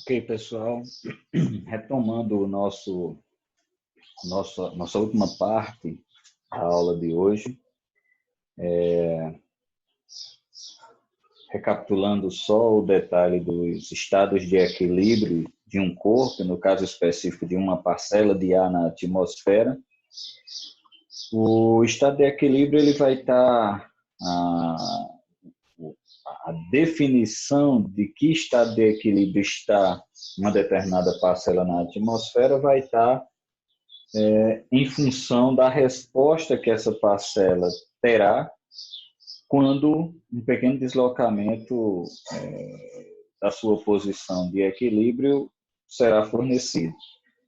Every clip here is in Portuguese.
Ok, pessoal, retomando nossa última parte da aula de hoje, recapitulando só o detalhe dos estados de equilíbrio de um corpo, no caso específico de uma parcela de ar na atmosfera. O estado de equilíbrio ele vai estar a definição de que estado de equilíbrio está uma determinada parcela na atmosfera vai estar em função da resposta que essa parcela terá quando um pequeno deslocamento da sua posição de equilíbrio será fornecido.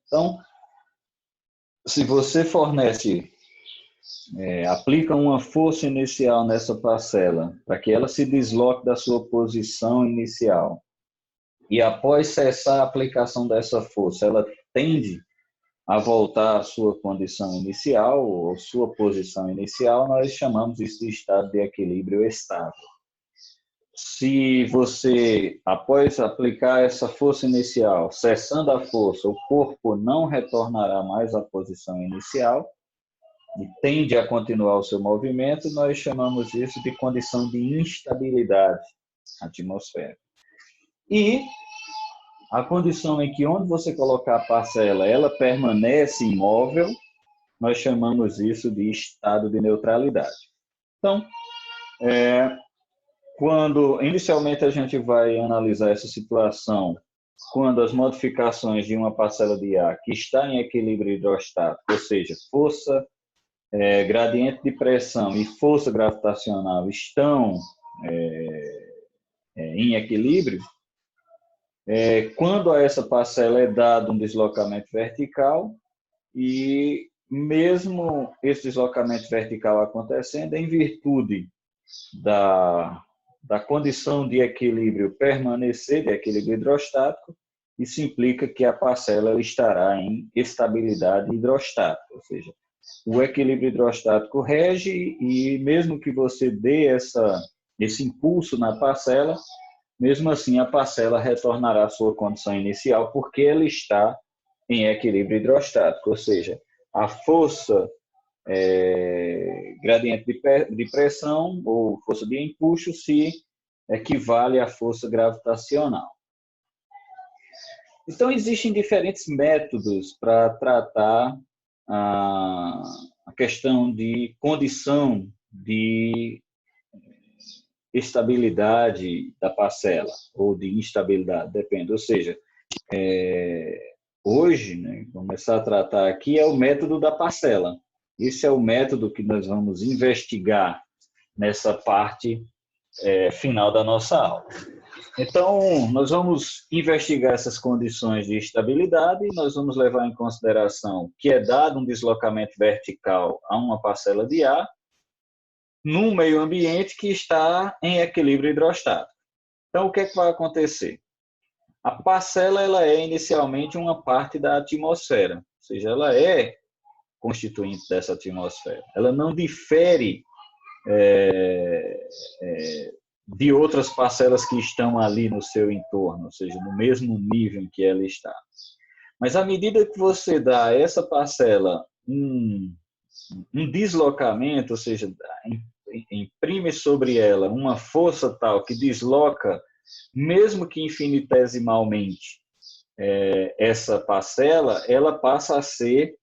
Então, se você aplica uma força inicial nessa parcela para que ela se desloque da sua posição inicial e após cessar a aplicação dessa força, ela tende a voltar à sua condição inicial ou sua posição inicial, nós chamamos isso de estado de equilíbrio estável. Se você, após aplicar essa força inicial, cessando a força, o corpo não retornará mais à posição inicial e tende a continuar o seu movimento, nós chamamos isso de condição de instabilidade atmosférica. E a condição em que onde você colocar a parcela, ela permanece imóvel, nós chamamos isso de estado de neutralidade. Então, quando inicialmente a gente vai analisar essa situação, quando as modificações de uma parcela de ar que está em equilíbrio hidrostático, ou seja, força, gradiente de pressão e força gravitacional estão em equilíbrio, quando a essa parcela é dado um deslocamento vertical e mesmo esse deslocamento vertical acontecendo, em virtude da condição de equilíbrio permanecer, de equilíbrio hidrostático, isso implica que a parcela estará em estabilidade hidrostática, ou seja, o equilíbrio hidrostático rege e mesmo que você dê esse impulso na parcela, mesmo assim a parcela retornará à sua condição inicial porque ela está em equilíbrio hidrostático, ou seja, a força gradiente de pressão ou força de empuxo se equivale à força gravitacional. Então, existem diferentes métodos para tratar a questão de condição de estabilidade da parcela ou de instabilidade, depende. Ou seja, hoje, começar a tratar aqui é o método da parcela. Esse é o método que nós vamos investigar nessa parte final da nossa aula. Então, nós vamos investigar essas condições de estabilidade, nós vamos levar em consideração que é dado um deslocamento vertical a uma parcela de ar num meio ambiente que está em equilíbrio hidrostático. Então, o que é que vai acontecer? A parcela ela é inicialmente uma parte da atmosfera, ou seja, ela é constituinte dessa atmosfera. Ela não difere de outras parcelas que estão ali no seu entorno, ou seja, no mesmo nível em que ela está. Mas à medida que você dá a essa parcela um deslocamento, ou seja, imprime sobre ela uma força tal que desloca, mesmo que infinitesimalmente, essa parcela, ela passa a ser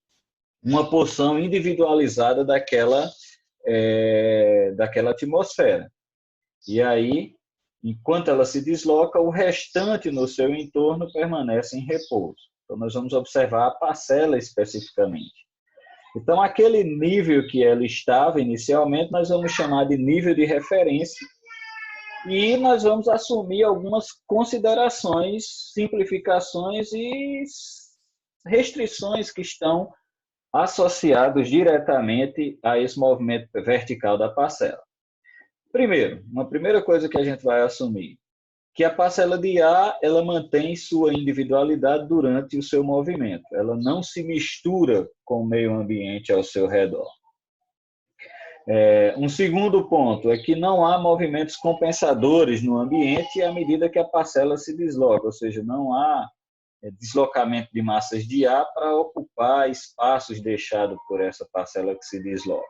uma porção individualizada daquela atmosfera. E aí, enquanto ela se desloca, o restante no seu entorno permanece em repouso. Então, nós vamos observar a parcela especificamente. Então, aquele nível que ela estava inicialmente, nós vamos chamar de nível de referência e nós vamos assumir algumas considerações, simplificações e restrições que estão associados diretamente a esse movimento vertical da parcela. Primeiro, uma primeira coisa que a gente vai assumir, que a parcela de ar, ela mantém sua individualidade durante o seu movimento. Ela não se mistura com o meio ambiente ao seu redor. Um segundo ponto é que não há movimentos compensadores no ambiente à medida que a parcela se desloca, ou seja, não há deslocamento de massas de ar para ocupar espaços deixados por essa parcela que se desloca.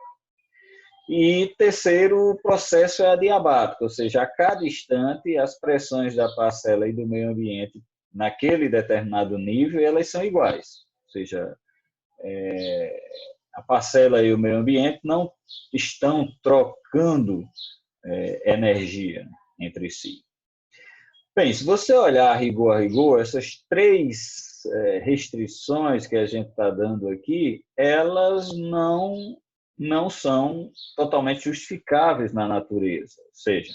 E terceiro, o processo é adiabático, ou seja, a cada instante as pressões da parcela e do meio ambiente naquele determinado nível, elas são iguais, ou seja, a parcela e o meio ambiente não estão trocando energia entre si. Bem, se você olhar a rigor, essas três restrições que a gente está dando aqui, elas não são totalmente justificáveis na natureza. Ou seja,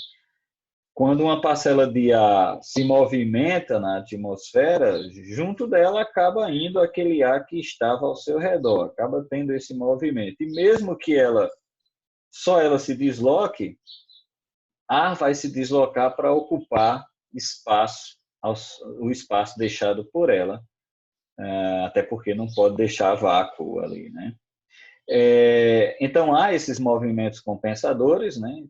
quando uma parcela de ar se movimenta na atmosfera, junto dela acaba indo aquele ar que estava ao seu redor, acaba tendo esse movimento. E mesmo que só ela se desloque, ar vai se deslocar para ocupar espaço, o espaço deixado por ela, até porque não pode deixar vácuo ali, né? Então há esses movimentos compensadores, né,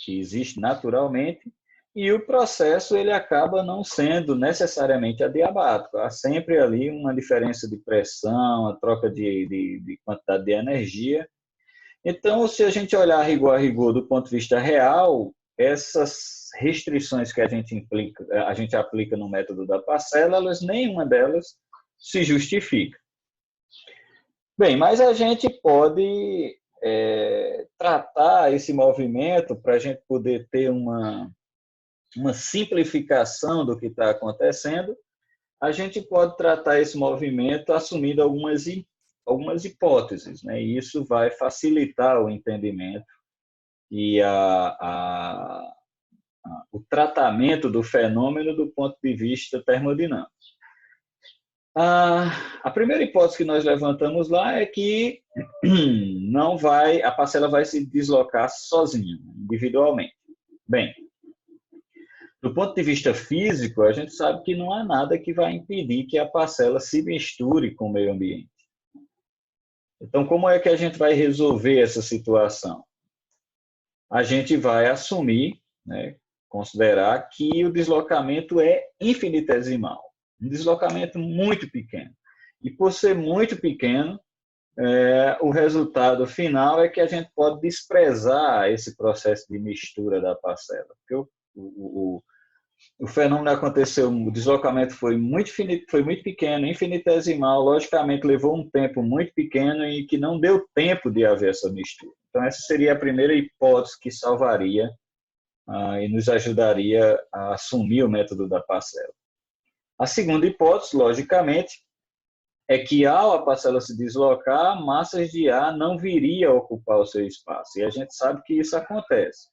que existem naturalmente, e o processo ele acaba não sendo necessariamente adiabático. Há sempre ali uma diferença de pressão, a troca de quantidade de energia. Então, se a gente olhar a rigor do ponto de vista real, essas restrições que a gente aplica no método da parcela, nenhuma delas se justifica. Bem, mas a gente pode tratar esse movimento para a gente poder ter uma simplificação do que está acontecendo. A gente pode tratar esse movimento assumindo algumas hipóteses, né? E isso vai facilitar o entendimento e o tratamento do fenômeno do ponto de vista termodinâmico. A primeira hipótese que nós levantamos lá é que a parcela vai se deslocar sozinha, individualmente. Bem, do ponto de vista físico, a gente sabe que não há nada que vai impedir que a parcela se misture com o meio ambiente. Então, como é que a gente vai resolver essa situação? A gente vai assumir, né, considerar que o deslocamento é infinitesimal, um deslocamento muito pequeno. E por ser muito pequeno, o resultado final é que a gente pode desprezar esse processo de mistura da parcela. Porque o fenômeno aconteceu, o deslocamento foi muito pequeno, infinitesimal, logicamente levou um tempo muito pequeno e que não deu tempo de haver essa mistura. Então, essa seria a primeira hipótese que salvaria e nos ajudaria a assumir o método da parcela. A segunda hipótese, logicamente, é que ao a parcela se deslocar, massas de ar não viriam a ocupar o seu espaço. E a gente sabe que isso acontece.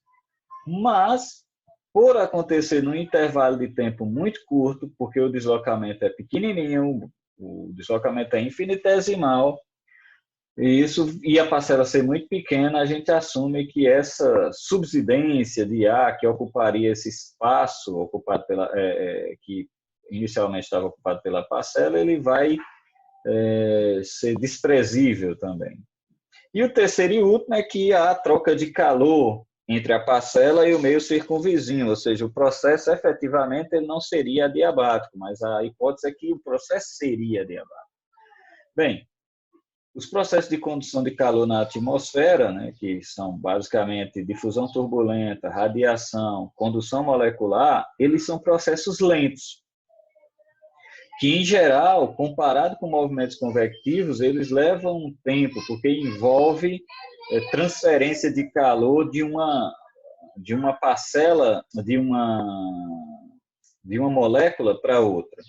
Mas, por acontecer num intervalo de tempo muito curto, porque o deslocamento é pequenininho, o deslocamento é infinitesimal, e a parcela ser muito pequena, a gente assume que essa subsidência de ar que ocuparia esse espaço ocupado que inicialmente estava ocupado pela parcela, ele vai ser desprezível também. E o terceiro e último é que há troca de calor entre a parcela e o meio circunvizinho, ou seja, o processo efetivamente ele não seria adiabático, mas a hipótese é que o processo seria adiabático. Bem, os processos de condução de calor na atmosfera, né, que são basicamente difusão turbulenta, radiação, condução molecular, eles são processos lentos, que, em geral, comparado com movimentos convectivos, eles levam um tempo, porque envolve transferência de calor de uma parcela, de uma molécula para outra.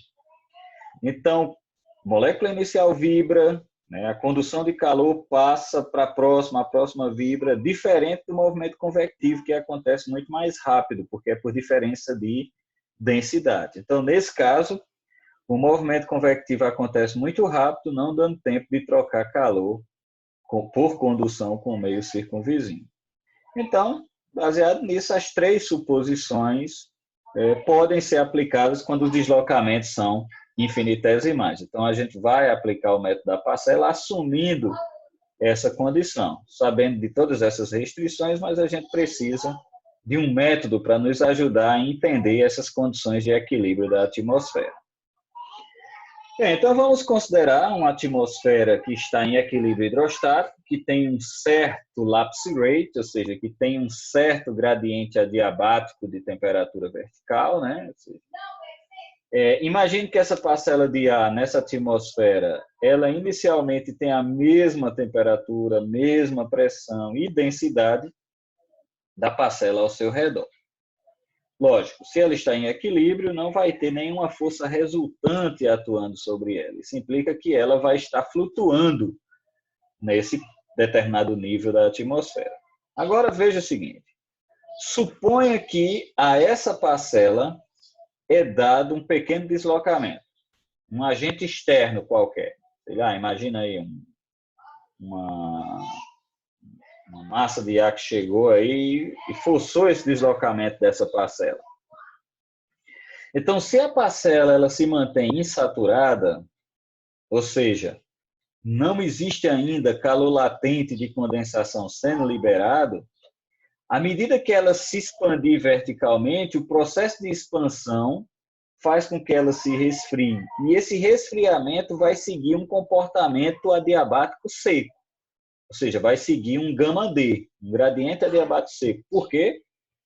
Então, a molécula inicial vibra, né, a condução de calor passa para a próxima vibra, diferente do movimento convectivo, que acontece muito mais rápido, porque é por diferença de densidade. Então, nesse caso, o movimento convectivo acontece muito rápido, não dando tempo de trocar calor por condução com o meio circunvizinho. Então, baseado nisso, as três suposições podem ser aplicadas quando os deslocamentos são infinitesimais. Então, a gente vai aplicar o método da parcela assumindo essa condição. Sabendo de todas essas restrições, mas a gente precisa de um método para nos ajudar a entender essas condições de equilíbrio da atmosfera. Bem, então vamos considerar uma atmosfera que está em equilíbrio hidrostático, que tem um certo lapse rate, ou seja, que tem um certo gradiente adiabático de temperatura vertical, né? Imagine que essa parcela de ar nessa atmosfera, ela inicialmente tem a mesma temperatura, mesma pressão e densidade da parcela ao seu redor. Lógico, se ela está em equilíbrio, não vai ter nenhuma força resultante atuando sobre ela. Isso implica que ela vai estar flutuando nesse determinado nível da atmosfera. Agora veja o seguinte, suponha que a essa parcela é dado um pequeno deslocamento, um agente externo qualquer. Sei lá, imagina aí uma massa de ar que chegou aí e forçou esse deslocamento dessa parcela. Então, se a parcela ela se mantém insaturada, ou seja, não existe ainda calor latente de condensação sendo liberado, à medida que ela se expandir verticalmente, o processo de expansão faz com que ela se resfrie. E esse resfriamento vai seguir um comportamento adiabático seco. Ou seja, vai seguir um gama-D, um gradiente adiabático seco. Por quê?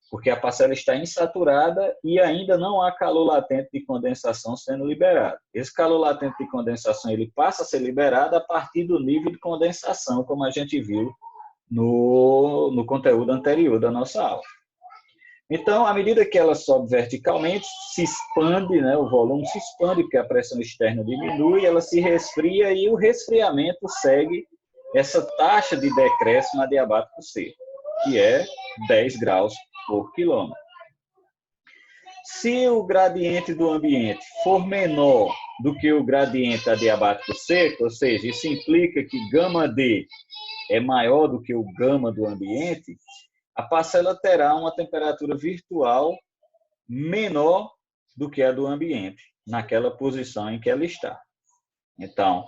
Porque a parcela está insaturada e ainda não há calor latente de condensação sendo liberado. Esse calor latente de condensação ele passa a ser liberado a partir do nível de condensação, como a gente viu no conteúdo anterior da nossa aula. Então, à medida que ela sobe verticalmente, se expande, né, o volume se expande, porque a pressão externa diminui, ela se resfria e o resfriamento segue essa taxa de decréscimo adiabático seco, que é 10 graus por quilômetro. Se o gradiente do ambiente for menor do que o gradiente adiabático seco, ou seja, isso implica que γD é maior do que o gama do ambiente, a parcela terá uma temperatura virtual menor do que a do ambiente, naquela posição em que ela está. Então,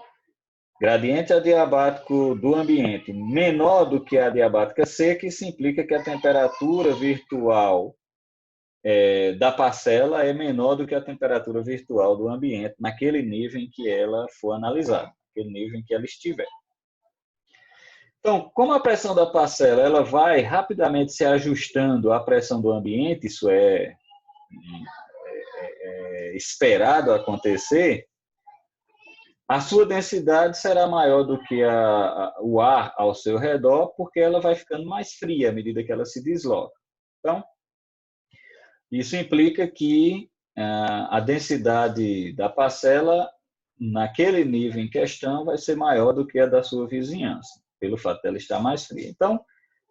gradiente adiabático do ambiente menor do que a adiabática seca, isso implica que a temperatura virtual da parcela é menor do que a temperatura virtual do ambiente, naquele nível em que ela for analisada, naquele nível em que ela estiver. Então, como a pressão da parcela ela vai rapidamente se ajustando à pressão do ambiente, isso é esperado acontecer, a sua densidade será maior do que o ar ao seu redor, porque ela vai ficando mais fria à medida que ela se desloca. Então, isso implica que a densidade da parcela, naquele nível em questão, vai ser maior do que a da sua vizinhança, pelo fato dela estar mais fria. Então,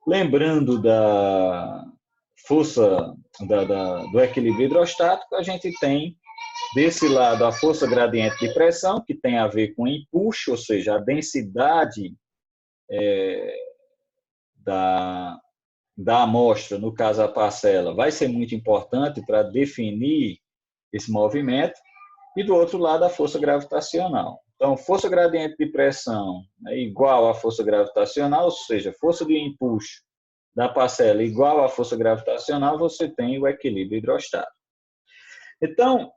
lembrando da força do equilíbrio hidrostático, a gente tem desse lado a força gradiente de pressão, que tem a ver com empuxo, ou seja, a densidade da amostra, no caso a parcela, vai ser muito importante para definir esse movimento, e do outro lado a força gravitacional. Então, força gradiente de pressão é igual à força gravitacional, ou seja, força de empuxo da parcela igual à força gravitacional, você tem o equilíbrio hidrostático. Então,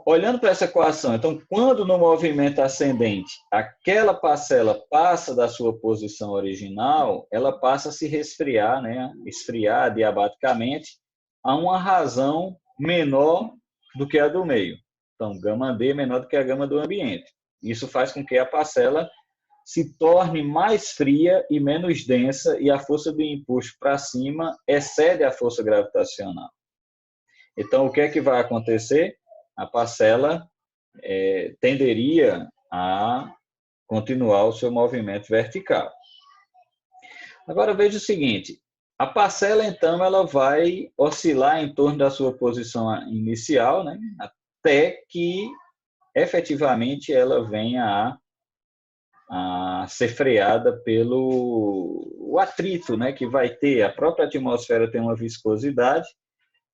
olhando para essa equação, então, quando no movimento ascendente aquela parcela passa da sua posição original, ela passa a se resfriar, né? Esfriar adiabaticamente a uma razão menor do que a do meio. Então, γD é menor do que a gama do ambiente. Isso faz com que a parcela se torne mais fria e menos densa e a força do empuxo para cima excede a força gravitacional. Então, o que é que vai acontecer? A parcela tenderia a continuar o seu movimento vertical. Agora, veja o seguinte, a parcela, então, ela vai oscilar em torno da sua posição inicial, né, até que, efetivamente, ela venha a ser freada pelo atrito, né, que vai ter. A própria atmosfera tem uma viscosidade,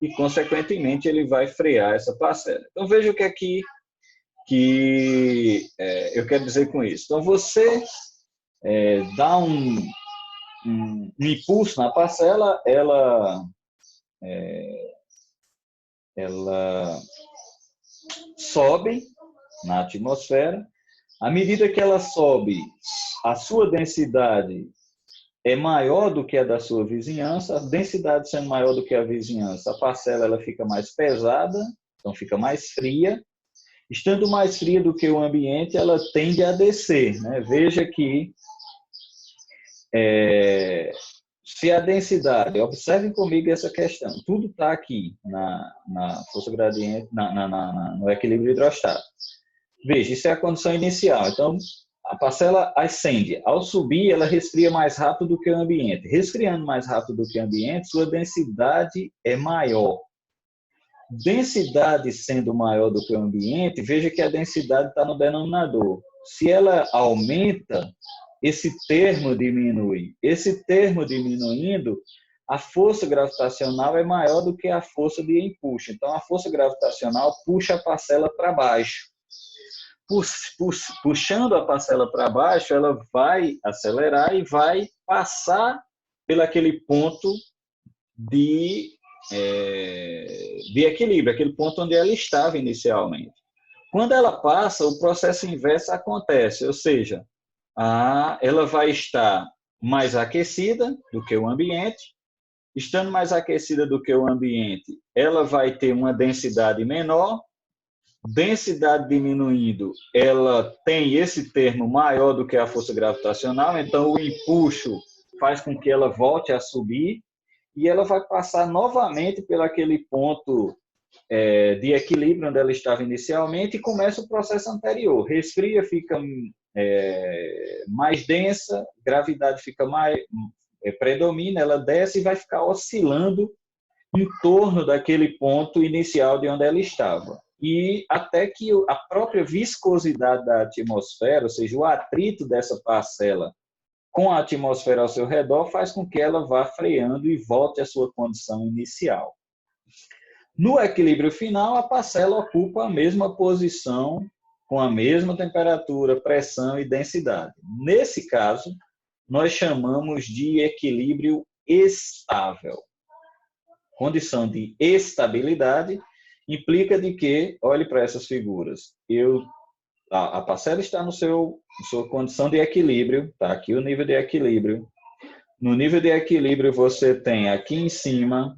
e, consequentemente, ele vai frear essa parcela. Então, veja o que é que que eu quero dizer com isso? Então, você dá um impulso na parcela, ela sobe na atmosfera. À medida que ela sobe, a sua densidade é maior do que a da sua vizinhança. A densidade sendo maior do que a vizinhança, a parcela ela fica mais pesada, então fica mais fria. Estando mais fria do que o ambiente, ela tende a descer, né? Veja que se a densidade, observem comigo essa questão, tudo está aqui na força gradiente, no equilíbrio hidrostático. Veja, isso é a condição inicial. Então, a parcela ascende. Ao subir, ela resfria mais rápido do que o ambiente. Resfriando mais rápido do que o ambiente, sua densidade é maior. Densidade sendo maior do que o ambiente, veja que a densidade está no denominador. Se ela aumenta, esse termo diminui. Esse termo diminuindo, a força gravitacional é maior do que a força de empuxo. Então, a força gravitacional puxa a parcela para baixo. Puxando a parcela para baixo, ela vai acelerar e vai passar pelaquele ponto de equilíbrio, aquele ponto onde ela estava inicialmente. Quando ela passa, o processo inverso acontece, ou seja, ela vai estar mais aquecida do que o ambiente. Estando mais aquecida do que o ambiente, ela vai ter uma densidade menor. Densidade diminuindo, ela tem esse termo maior do que a força gravitacional, então o empuxo faz com que ela volte a subir e ela vai passar novamente pelo aquele ponto de equilíbrio onde ela estava inicialmente e começa o processo anterior. Resfria, fica mais densa, gravidade fica mais predomina, ela desce e vai ficar oscilando em torno daquele ponto inicial de onde ela estava. E até que a própria viscosidade da atmosfera, ou seja, o atrito dessa parcela com a atmosfera ao seu redor, faz com que ela vá freando e volte à sua condição inicial. No equilíbrio final, a parcela ocupa a mesma posição, com a mesma temperatura, pressão e densidade. Nesse caso, nós chamamos de equilíbrio estável. Condição de estabilidade implica de que, olhe para essas figuras, a parcela está na sua condição de equilíbrio, está aqui o nível de equilíbrio. No nível de equilíbrio você tem aqui em cima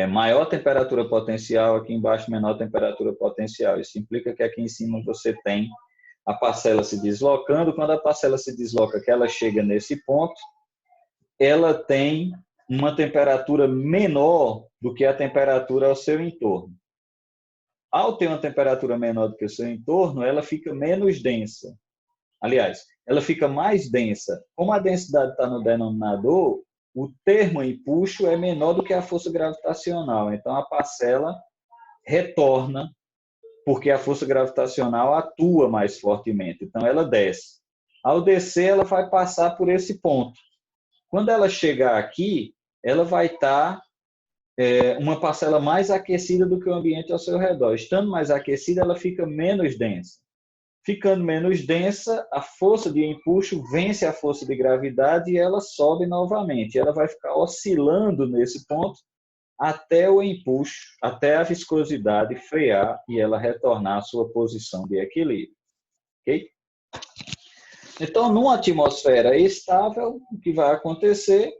maior temperatura potencial, aqui embaixo menor temperatura potencial. Isso implica que aqui em cima você tem a parcela se deslocando. Quando a parcela se desloca, que ela chega nesse ponto, ela tem uma temperatura menor do que a temperatura ao seu entorno. Ao ter uma temperatura menor do que o seu entorno, ela fica menos densa. Aliás, ela fica mais densa. Como a densidade está no denominador, o termo empuxo é menor do que a força gravitacional. Então, a parcela retorna, porque a força gravitacional atua mais fortemente. Então, ela desce. Ao descer, ela vai passar por esse ponto. Quando ela chegar aqui, ela vai estar uma parcela mais aquecida do que o ambiente ao seu redor. Estando mais aquecida, ela fica menos densa. Ficando menos densa, a força de empuxo vence a força de gravidade e ela sobe novamente. Ela vai ficar oscilando nesse ponto até o empuxo, até a viscosidade frear e ela retornar à sua posição de equilíbrio. Ok? Então, numa atmosfera estável, o que vai acontecer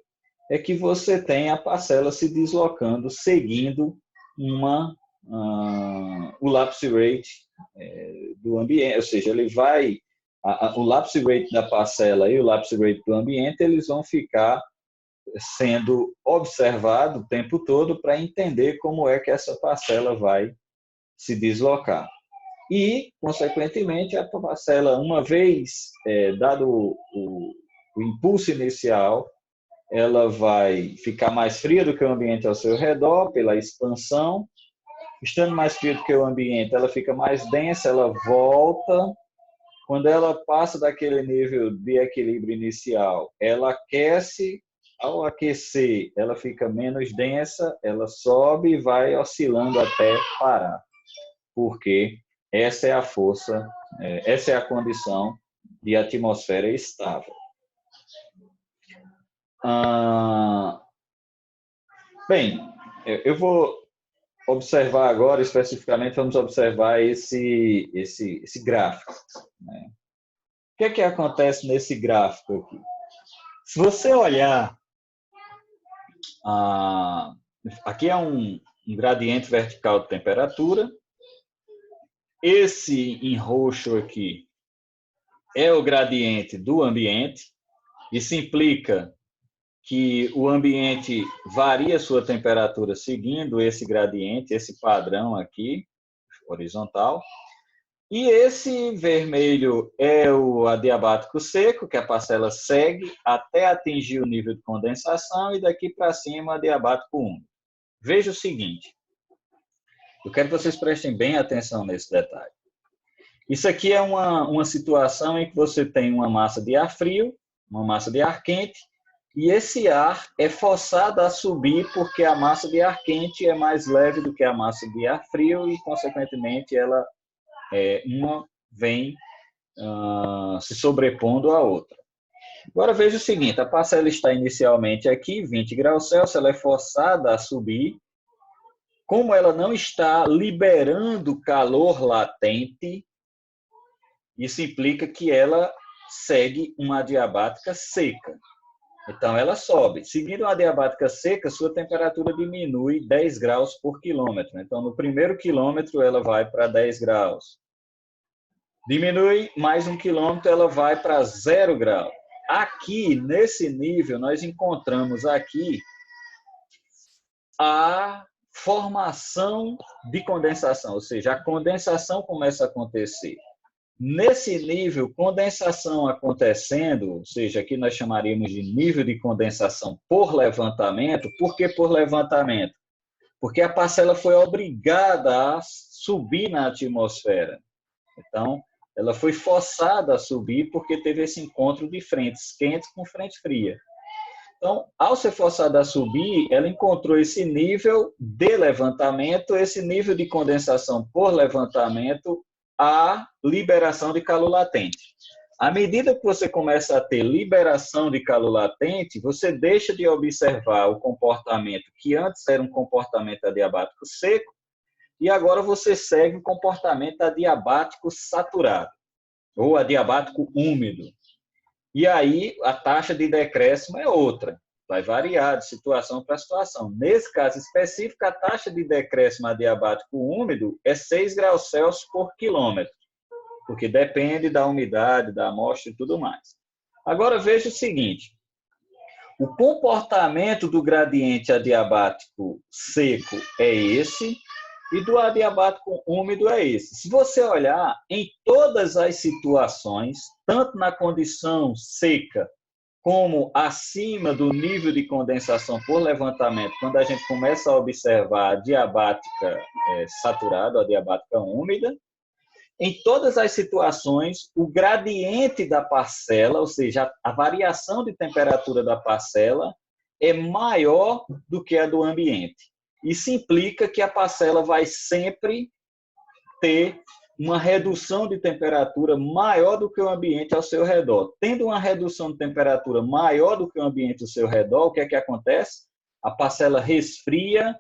é que você tem a parcela se deslocando, seguindo o lapse rate do ambiente, ou seja, ele vai, o lapse rate da parcela e o lapse rate do ambiente, eles vão ficar sendo observados o tempo todo para entender como é que essa parcela vai se deslocar. E, consequentemente, a parcela, uma vez dado o impulso inicial, ela vai ficar mais fria do que o ambiente ao seu redor, pela expansão. Estando mais fria do que o ambiente, ela fica mais densa, ela volta. Quando ela passa daquele nível de equilíbrio inicial, ela aquece. Ao aquecer, ela fica menos densa, ela sobe e vai oscilando até parar. Por quê? essa é a força, essa é a condição de atmosfera estável. Bem, eu vou observar agora, especificamente, vamos observar esse gráfico, né? O que acontece nesse gráfico aqui? Se você olhar, aqui é um gradiente vertical de temperatura, esse em roxo aqui é o gradiente do ambiente, isso implica que o ambiente varia sua temperatura seguindo esse gradiente, esse padrão aqui, horizontal. E esse vermelho é o adiabático seco, que a parcela segue até atingir o nível de condensação, e daqui para cima, adiabático úmido. Veja o seguinte, eu quero que vocês prestem bem atenção nesse detalhe. Isso aqui é uma situação em que você tem uma massa de ar frio, uma massa de ar quente, e esse ar é forçado a subir porque a massa de ar quente é mais leve do que a massa de ar frio e, consequentemente, ela uma vem se sobrepondo à outra. Agora veja o seguinte, a parcela está inicialmente aqui, 20 graus Celsius, ela é forçada a subir. Como ela não está liberando calor latente, isso implica que ela segue uma adiabática seca. Então, ela sobe. Seguindo uma adiabática seca, sua temperatura diminui 10 graus por quilômetro. Então, no primeiro quilômetro, ela vai para 10 graus. Diminui mais 1 quilômetro, ela vai para 0 graus. Aqui, nesse nível, nós encontramos aqui a formação de condensação, ou seja, a condensação começa a acontecer. Nesse nível, condensação acontecendo, ou seja, aqui nós chamaríamos de nível de condensação por levantamento. Por que por levantamento? Porque a parcela foi obrigada a subir na atmosfera. Então, ela foi forçada a subir porque teve esse encontro de frentes quentes com frente fria. Então, ao ser forçada a subir, ela encontrou esse nível de levantamento, esse nível de condensação por levantamento, a liberação de calor latente. À medida que você começa a ter liberação de calor latente, você deixa de observar o comportamento que antes era um comportamento adiabático seco, e agora você segue um comportamento adiabático saturado, ou adiabático úmido. E aí a taxa de decréscimo é outra, vai variar de situação para situação. Nesse caso específico, a taxa de decréscimo adiabático úmido é 6 graus Celsius por quilômetro, porque depende da umidade, da amostra e tudo mais. Agora veja o seguinte, o comportamento do gradiente adiabático seco é esse, e do adiabático úmido é esse. Se você olhar em todas as situações, tanto na condição seca como acima do nível de condensação por levantamento, quando a gente começa a observar a adiabática saturada, a adiabática úmida, em todas as situações, o gradiente da parcela, ou seja, a variação de temperatura da parcela, é maior do que a do ambiente. Isso implica que a parcela vai sempre ter uma redução de temperatura maior do que o ambiente ao seu redor. Tendo uma redução de temperatura maior do que o ambiente ao seu redor, o que é que acontece? A parcela resfria.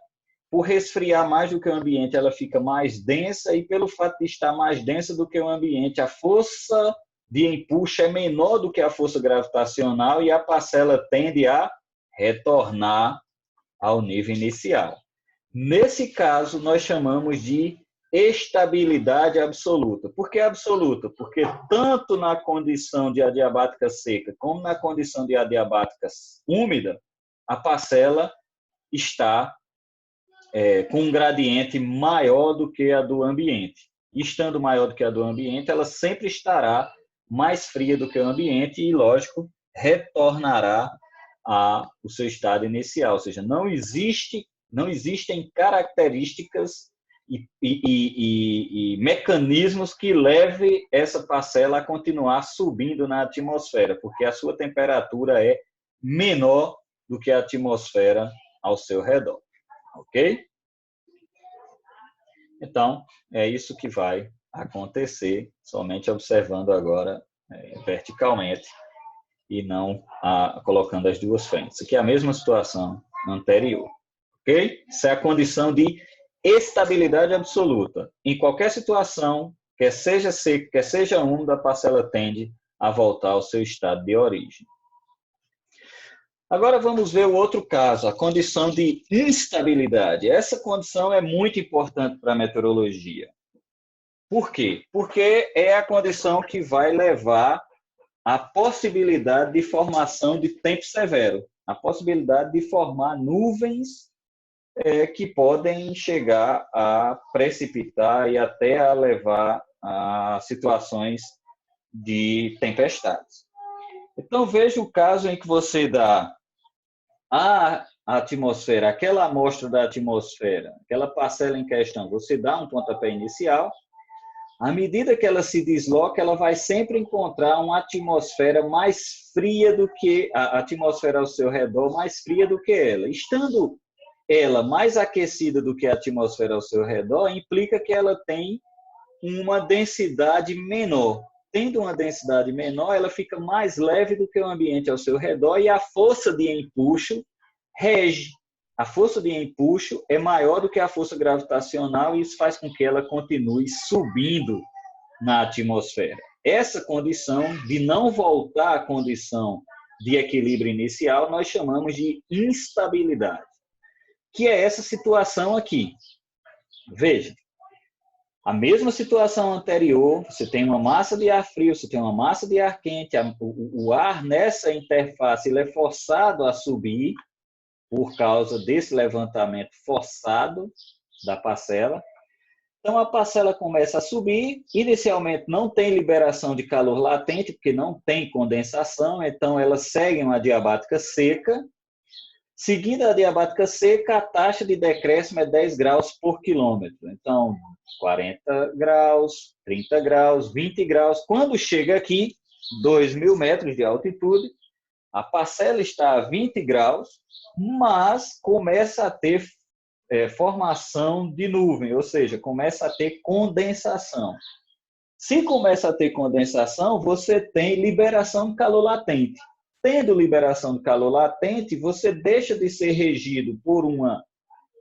Por resfriar mais do que o ambiente, ela fica mais densa, e pelo fato de estar mais densa do que o ambiente, a força de empuxo é menor do que a força gravitacional, e a parcela tende a retornar ao nível inicial. Nesse caso, nós chamamos de estabilidade absoluta. Por que absoluta? Porque tanto na condição de adiabática seca como na condição de adiabática úmida, a parcela está com um gradiente maior do que a do ambiente. Estando maior do que a do ambiente, ela sempre estará mais fria do que o ambiente e, lógico, retornará ao seu estado inicial. Ou seja, não existem características e mecanismos que levem essa parcela a continuar subindo na atmosfera, porque a sua temperatura é menor do que a atmosfera ao seu redor. Ok? Então, é isso que vai acontecer somente observando agora verticalmente e não colocando as duas frentes, que é a mesma situação anterior. Ok? Isso é a condição de estabilidade absoluta. Em qualquer situação, quer seja seco, quer seja úmido, a parcela tende a voltar ao seu estado de origem. Agora vamos ver o outro caso, a condição de instabilidade. Essa condição é muito importante para a meteorologia. Por quê? Porque é a condição que vai levar à possibilidade de formação de tempo severo, a possibilidade de formar nuvens que podem chegar a precipitar e até a levar a situações de tempestades. Então, veja o caso em que você dá a atmosfera, aquela amostra da atmosfera, aquela parcela em questão, você dá um pontapé inicial, à medida que ela se desloca, ela vai sempre encontrar uma atmosfera mais fria do que a atmosfera ao seu redor, mais fria do que ela. Estando ela mais aquecida do que a atmosfera ao seu redor, implica que ela tem uma densidade menor. Tendo uma densidade menor, ela fica mais leve do que o ambiente ao seu redor e a força de empuxo rege. A força de empuxo é maior do que a força gravitacional e isso faz com que ela continue subindo na atmosfera. Essa condição de não voltar à condição de equilíbrio inicial, nós chamamos de instabilidade, que é essa situação aqui. Veja, a mesma situação anterior, você tem uma massa de ar frio, você tem uma massa de ar quente, o ar nessa interface ele é forçado a subir por causa desse levantamento forçado da parcela. Então, a parcela começa a subir, inicialmente não tem liberação de calor latente, porque não tem condensação, então ela segue uma adiabática seca. Seguindo a adiabática seca, a taxa de decréscimo é 10 graus por quilômetro. Então, 40 graus, 30 graus, 20 graus. Quando chega aqui, 2.000 metros de altitude, a parcela está a 20 graus, mas começa a ter formação de nuvem, ou seja, começa a ter condensação. Se começa a ter condensação, você tem liberação de calor latente. Tendo liberação de calor latente, você deixa de ser regido por uma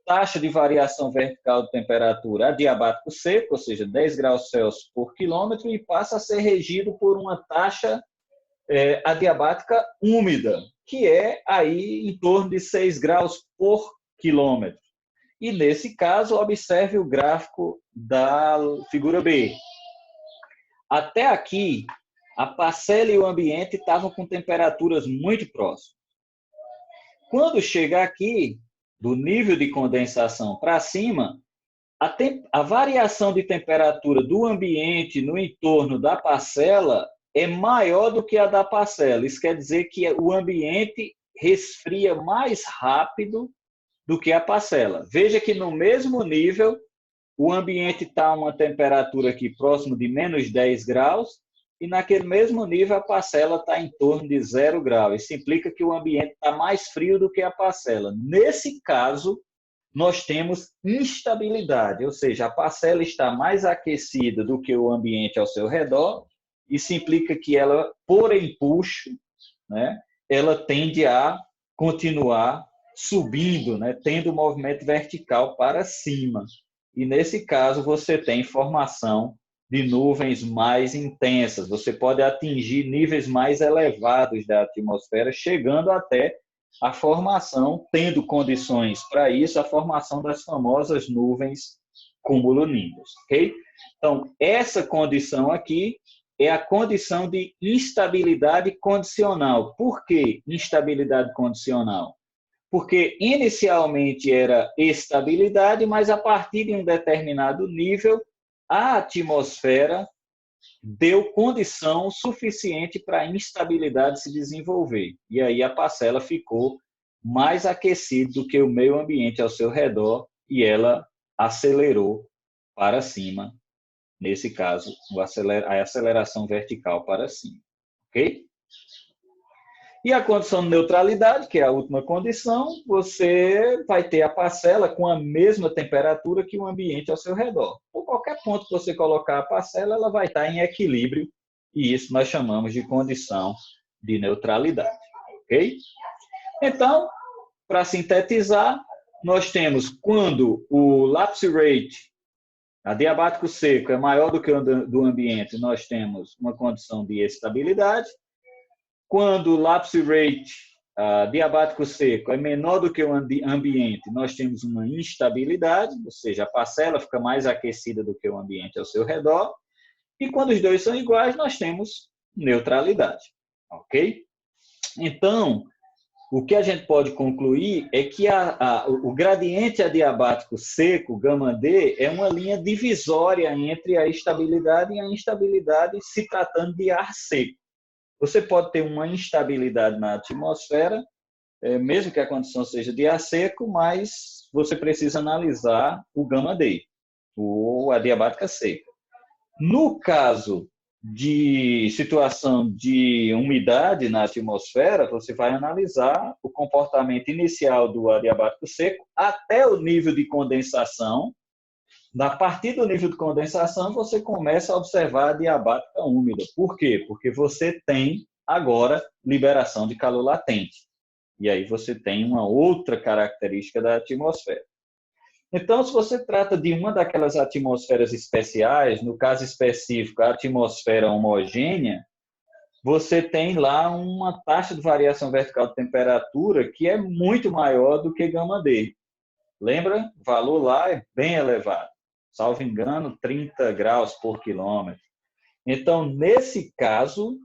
taxa de variação vertical de temperatura adiabático seco, ou seja, 10 graus Celsius por quilômetro, e passa a ser regido por uma taxa adiabática úmida, que é aí em torno de 6 graus por quilômetro. E nesse caso, observe o gráfico da figura B. Até aqui, a parcela e o ambiente estavam com temperaturas muito próximas. Quando chega aqui, do nível de condensação para cima, a variação de temperatura do ambiente no entorno da parcela é maior do que a da parcela. Isso quer dizer que o ambiente resfria mais rápido do que a parcela. Veja que no mesmo nível, o ambiente está a uma temperatura aqui próximo de menos 10 graus, e naquele mesmo nível a parcela está em torno de 0 grau. Isso implica que o ambiente está mais frio do que a parcela. Nesse caso, nós temos instabilidade, ou seja, a parcela está mais aquecida do que o ambiente ao seu redor. Isso implica que ela, por empuxo, né, ela tende a continuar subindo, né, tendo o movimento vertical para cima. E nesse caso você tem formação de nuvens mais intensas. Você pode atingir níveis mais elevados da atmosfera, chegando até a formação, tendo condições para isso, a formação das famosas nuvens cumulonimbus, ok? Então, essa condição aqui é a condição de instabilidade condicional. Por que instabilidade condicional? Porque inicialmente era estabilidade, mas a partir de um determinado nível, a atmosfera deu condição suficiente para a instabilidade se desenvolver. E aí a parcela ficou mais aquecida do que o meio ambiente ao seu redor e ela acelerou para cima, nesse caso, a aceleração vertical para cima. Ok? E a condição de neutralidade, que é a última condição, você vai ter a parcela com a mesma temperatura que o ambiente ao seu redor. Por qualquer ponto que você colocar a parcela, ela vai estar em equilíbrio, e isso nós chamamos de condição de neutralidade. Ok? Então, para sintetizar, nós temos quando o lapse rate adiabático seco é maior do que o do ambiente, nós temos uma condição de estabilidade. Quando o lapse rate diabático seco é menor do que o ambiente, nós temos uma instabilidade, ou seja, a parcela fica mais aquecida do que o ambiente ao seu redor. E quando os dois são iguais, nós temos neutralidade. Ok? Então, o que a gente pode concluir é que o gradiente adiabático seco, γd, é uma linha divisória entre a estabilidade e a instabilidade se tratando de ar seco. Você pode ter uma instabilidade na atmosfera, mesmo que a condição seja de ar seco, mas você precisa analisar o γd, ou adiabática seca. No caso de situação de umidade na atmosfera, você vai analisar o comportamento inicial do adiabático seco até o nível de condensação. A partir do nível de condensação, você começa a observar a adiabática úmida. Por quê? Porque você tem agora liberação de calor latente. E aí você tem uma outra característica da atmosfera. Então, se você trata de uma daquelas atmosferas especiais, no caso específico, a atmosfera homogênea, você tem lá uma taxa de variação vertical de temperatura que é muito maior do que γd. Lembra? O valor lá é bem elevado. Salvo engano, 30 graus por quilômetro. Então, nesse caso,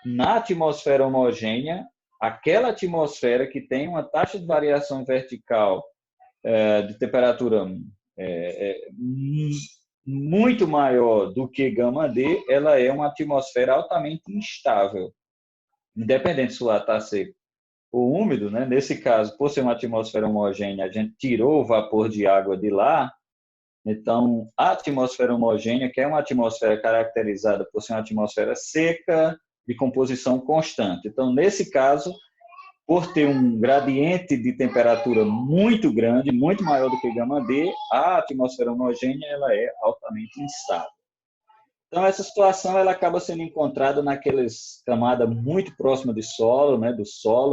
na atmosfera homogênea, aquela atmosfera que tem uma taxa de variação vertical de temperatura muito maior do que γd, ela é uma atmosfera altamente instável, independente se o ar está seco ou úmido, né? Nesse caso, por ser uma atmosfera homogênea, a gente tirou o vapor de água de lá, então a atmosfera homogênea, que é uma atmosfera caracterizada por ser uma atmosfera seca, de composição constante. Então, nesse caso, por ter um gradiente de temperatura muito grande, muito maior do que γd, a atmosfera homogênea ela é altamente instável. Então, essa situação ela acaba sendo encontrada naquelas camadas muito próximas do solo,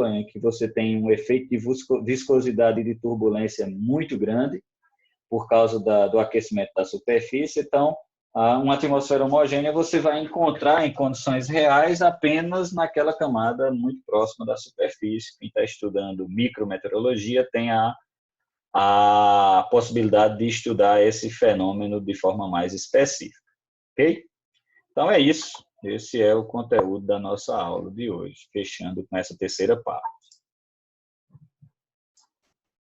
né, em que você tem um efeito de viscosidade e de turbulência muito grande por causa do aquecimento da superfície. Então, uma atmosfera homogênea você vai encontrar em condições reais apenas naquela camada muito próxima da superfície. Quem está estudando micrometeorologia tem a possibilidade de estudar esse fenômeno de forma mais específica. Ok? Então é isso. Esse é o conteúdo da nossa aula de hoje, fechando com essa terceira parte.